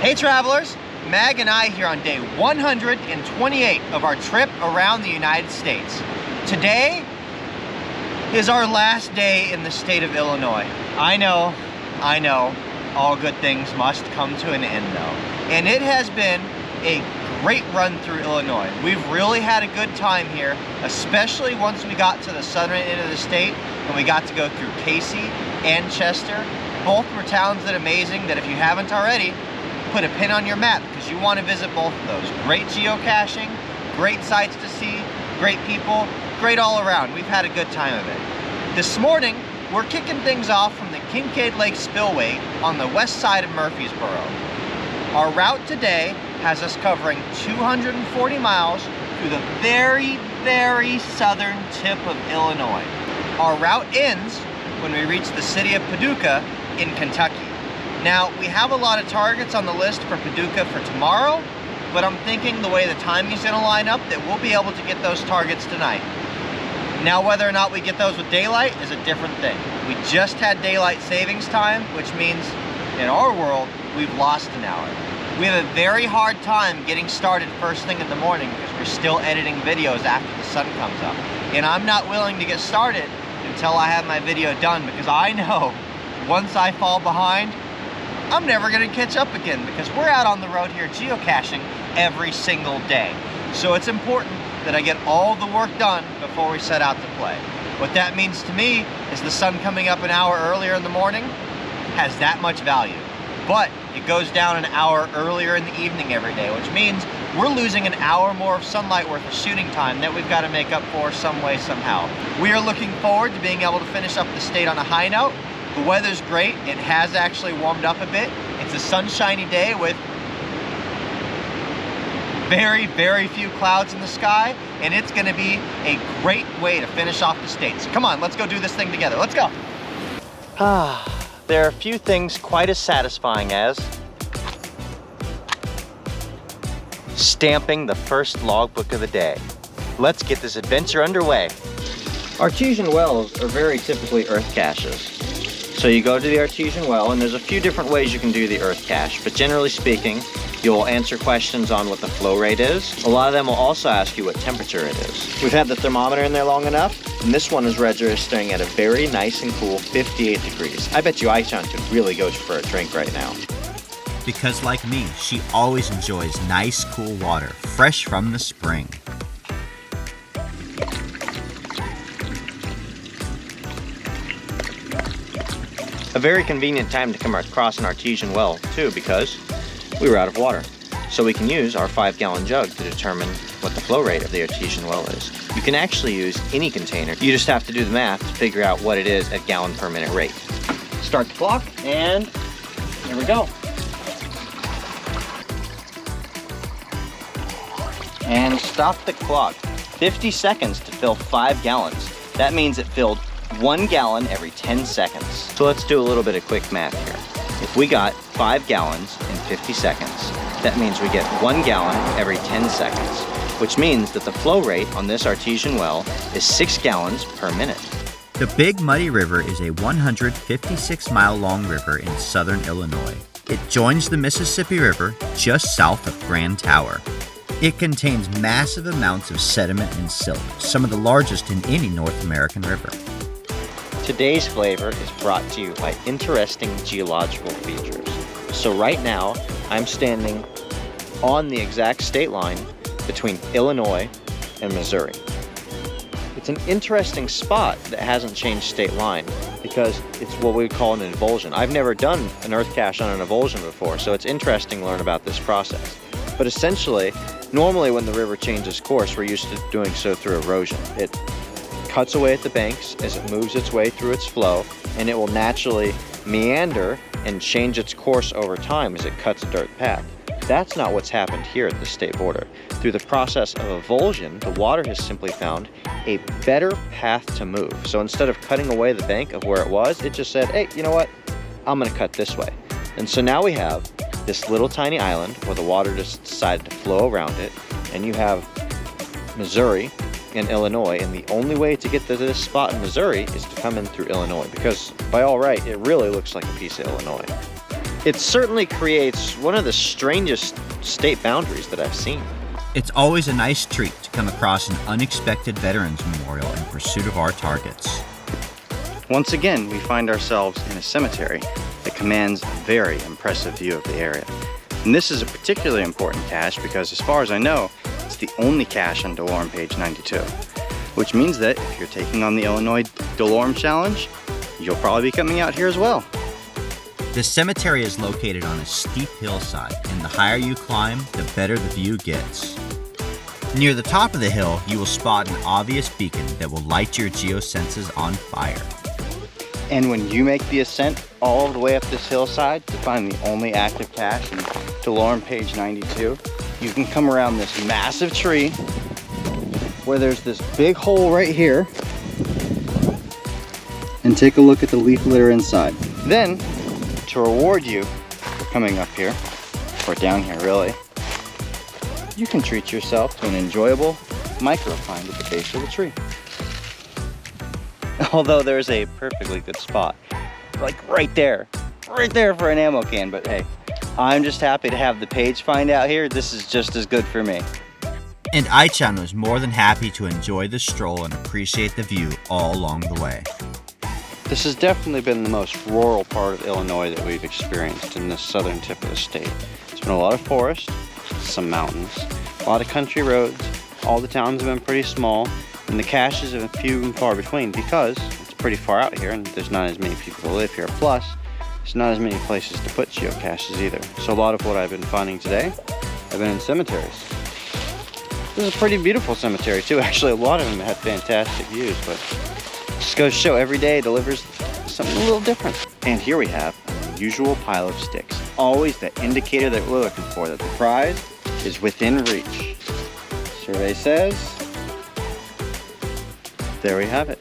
Hey travelers, Mag and I here on day 128 of our trip around the United States. Today is our last day in the state of Illinois. I know, all good things must come to an end though. And it has been a great run through Illinois. We've really had a good time here, especially once we got to the southern end of the state and we got to go through Casey and Chester. Both were towns that are amazing that if you haven't already, put a pin on your map because you want to visit both of those. Great geocaching, great sights to see, great people, great all around. We've had a good time of it. This morning, we're kicking things off from the Kincaid Lake Spillway on the west side of Murfreesboro. Our route today has us covering 240 miles through the very, very southern tip of Illinois. Our route ends when we reach the city of Paducah in Kentucky. Now, we have a lot of targets on the list for Paducah for tomorrow, but I'm thinking the way the timing is going to line up that we'll be able to get those targets tonight. Now, whether or not we get those with daylight is a different thing. We just had daylight savings time, which means in our world, we've lost an hour. We have a very hard time getting started first thing in the morning because we're still editing videos after the sun comes up. And I'm not willing to get started until I have my video done because I know once I fall behind, I'm never gonna catch up again because we're out on the road here geocaching every single day. So it's important that I get all the work done before we set out to play. What that means to me is the sun coming up an hour earlier in the morning has that much value. But it goes down an hour earlier in the evening every day, which means we're losing an hour more of sunlight worth of shooting time that we've got to make up for some way, somehow. We are looking forward to being able to finish up the state on a high note. The weather's great. It has actually warmed up a bit. It's a sunshiny day with very, very few clouds in the sky, and it's gonna be a great way to finish off the state. So come on, let's go do this thing together. Let's go. There are a few things quite as satisfying as stamping the first logbook of the day. Let's get this adventure underway. Artesian wells are very typically earth caches. So you go to the Artesian Well, and there's a few different ways you can do the earth cache, but generally speaking, you'll answer questions on what the flow rate is. A lot of them will also ask you what temperature it is. We've had the thermometer in there long enough, and this one is registering at a very nice and cool 58 degrees. I bet you Aishan could really go for a drink right now. Because like me, she always enjoys nice, cool water, fresh from the spring. A very convenient time to come across an artesian well too, because we were out of water. So we can use our 5-gallon jug to determine what the flow rate of the artesian well is. You can actually use any container. You just have to do the math to figure out what it is at gallon per minute rate. Start the clock, and here we go. And stop the clock. 50 seconds to fill 5 gallons. That means it filled 1 gallon every 10 seconds. So let's do a little bit of quick math here. If we got 5 gallons in 50 seconds, that means we get 1 gallon every 10 seconds, which means that the flow rate on this artesian well is 6 gallons per minute. The Big Muddy River is a 156-mile-long river in southern Illinois. It joins the Mississippi River just south of Grand Tower. It contains massive amounts of sediment and silt, some of the largest in any North American river. Today's flavor is brought to you by interesting geological features. So right now, I'm standing on the exact state line between Illinois and Missouri. It's an interesting spot that hasn't changed state line because it's what we call an avulsion. I've never done an earth cache on an avulsion before, so it's interesting to learn about this process. But essentially, normally when the river changes course, we're used to doing so through erosion. It cuts away at the banks as it moves its way through its flow, and it will naturally meander and change its course over time as it cuts a dirt path. That's not what's happened here at the state border. Through the process of avulsion, the water has simply found a better path to move. So instead of cutting away the bank of where it was, it just said, hey, you know what? I'm gonna cut this way. And so now we have this little tiny island where the water just decided to flow around it, and you have Missouri and Illinois, and the only way to get to this spot in Missouri is to come in through Illinois, because by all right, it really looks like a piece of Illinois. It certainly creates one of the strangest state boundaries that I've seen. It's always a nice treat to come across an unexpected Veterans Memorial in pursuit of our targets. Once again, we find ourselves in a cemetery that commands a very impressive view of the area. And this is a particularly important cache because, as far as I know, it's the only cache on DeLorme page 92. Which means that if you're taking on the Illinois DeLorme Challenge, you'll probably be coming out here as well. The cemetery is located on a steep hillside, and the higher you climb, the better the view gets. Near the top of the hill, you will spot an obvious beacon that will light your geosenses on fire. And when you make the ascent all the way up this hillside to find the only active cache in DeLorme page 92, you can come around this massive tree where there's this big hole right here and take a look at the leaf litter inside. Then, to reward you for coming up here, or down here really, you can treat yourself to an enjoyable micro-find at the base of the tree. Although there's a perfectly good spot, like right there for an ammo can, but hey, I'm just happy to have the page find out here. This is just as good for me. And Aichan was more than happy to enjoy the stroll and appreciate the view all along the way. This has definitely been the most rural part of Illinois that we've experienced in the southern tip of the state. It's been a lot of forest, some mountains, a lot of country roads. All the towns have been pretty small, and the caches have been few and far between because it's pretty far out here and there's not as many people who live here. Plus, there's not as many places to put geocaches either. So a lot of what I've been finding today have been in cemeteries. This is a pretty beautiful cemetery too. Actually, a lot of them had fantastic views, but just goes to show every day delivers something a little different. And here we have an unusual pile of sticks. Always the indicator that we're looking for, that the prize is within reach. Survey says, there we have it.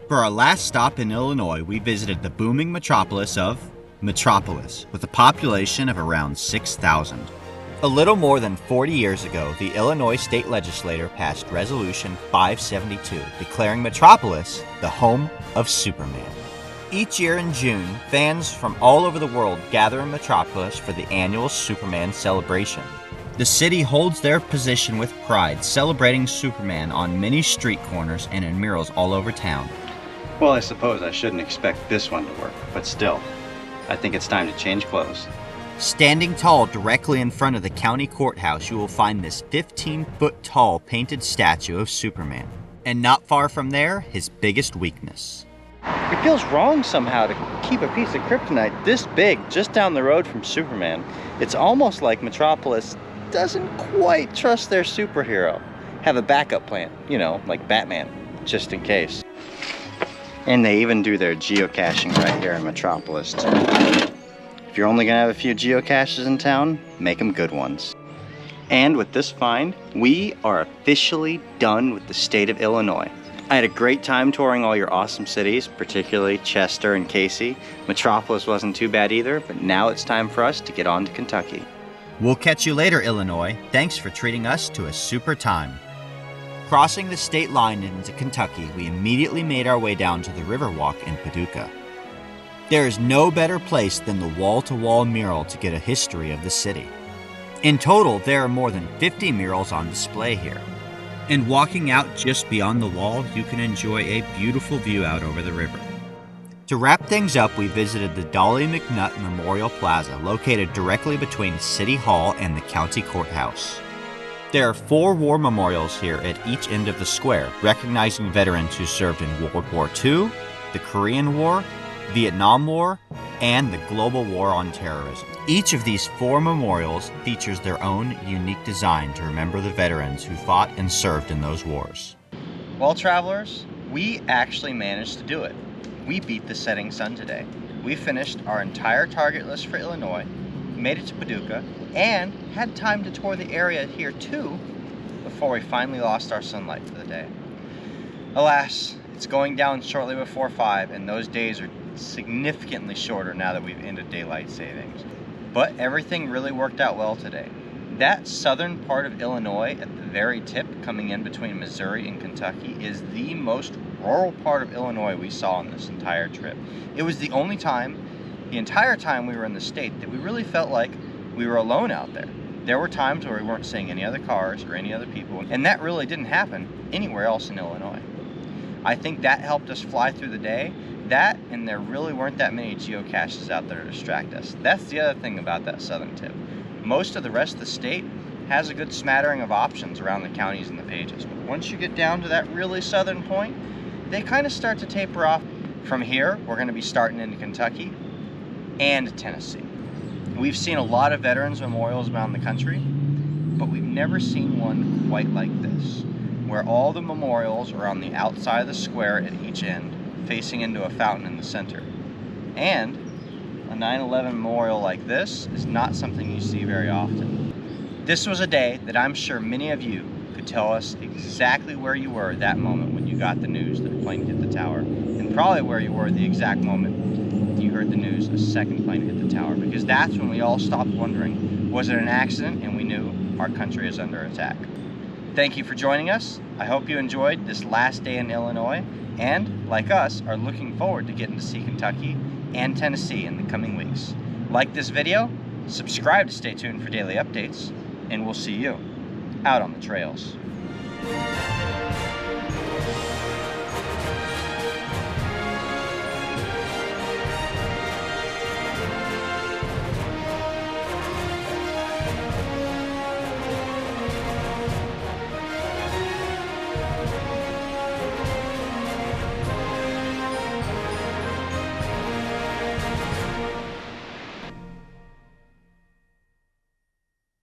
For our last stop in Illinois, we visited the booming metropolis of Metropolis, with a population of around 6,000. A little more than 40 years ago, the Illinois state legislature passed Resolution 572, declaring Metropolis the home of Superman. Each year in June, fans from all over the world gather in Metropolis for the annual Superman celebration. The city holds their position with pride, celebrating Superman on many street corners and in murals all over town. Well, I suppose I shouldn't expect this one to work, but still, I think it's time to change clothes. Standing tall directly in front of the county courthouse, you will find this 15-foot tall painted statue of Superman. And not far from there, his biggest weakness. It feels wrong somehow to keep a piece of kryptonite this big just down the road from Superman. It's almost like Metropolis doesn't quite trust their superhero. Have a backup plan, you know, like Batman, just in case. And they even do their geocaching right here in Metropolis too. If you're only gonna have a few geocaches in town, make them good ones. And with this find, we are officially done with the state of Illinois. I had a great time touring all your awesome cities, particularly Chester and Casey. Metropolis wasn't too bad either, but now it's time for us to get on to Kentucky. We'll catch you later, Illinois. Thanks for treating us to a super time. Crossing the state line into Kentucky, we immediately made our way down to the Riverwalk in Paducah. There is no better place than the wall-to-wall mural to get a history of the city. In total, there are more than 50 murals on display here. And walking out just beyond the wall, you can enjoy a beautiful view out over the river. To wrap things up, we visited the Dolly McNutt Memorial Plaza, located directly between City Hall and the county courthouse. There are 4 war memorials here at each end of the square, recognizing veterans who served in World War II, the Korean War, Vietnam War, and the Global War on Terrorism. Each of these 4 memorials features their own unique design to remember the veterans who fought and served in those wars. Well, travelers, we actually managed to do it. We beat the setting sun today. We finished our entire target list for Illinois, made it to Paducah, and had time to tour the area here too before we finally lost our sunlight for the day. Alas, it's going down shortly before 5, and those days are significantly shorter now that we've ended daylight savings. But everything really worked out well today. That southern part of Illinois at the very tip, coming in between Missouri and Kentucky, is the most rural part of Illinois we saw on this entire trip. It was the only time the entire time we were in the state that we really felt like we were alone out there. There were times where we weren't seeing any other cars or any other people, and that really didn't happen anywhere else in Illinois. I think that helped us fly through the day. That, and there really weren't that many geocaches out there to distract us. That's the other thing about that southern tip. Most of the rest of the state has a good smattering of options around the counties and the pages, but once you get down to that really southern point, they kind of start to taper off. From here, we're going to be starting into Kentucky and Tennessee. We've seen a lot of veterans memorials around the country, but we've never seen one quite like this, where all the memorials are on the outside of the square at each end, facing into a fountain in the center. And a 9/11 memorial like this is not something you see very often. This was a day that I'm sure many of you could tell us exactly where you were that moment when you got the news that a plane hit the tower, and probably where you were the exact moment you heard the news a second plane hit the tower, because that's when we all stopped wondering, was it an accident, and we knew our country is under attack. Thank you for joining us. I hope you enjoyed this last day in Illinois, and, like us, are looking forward to getting to see Kentucky and Tennessee in the coming weeks. Like this video, subscribe to stay tuned for daily updates, and we'll see you out on the trails.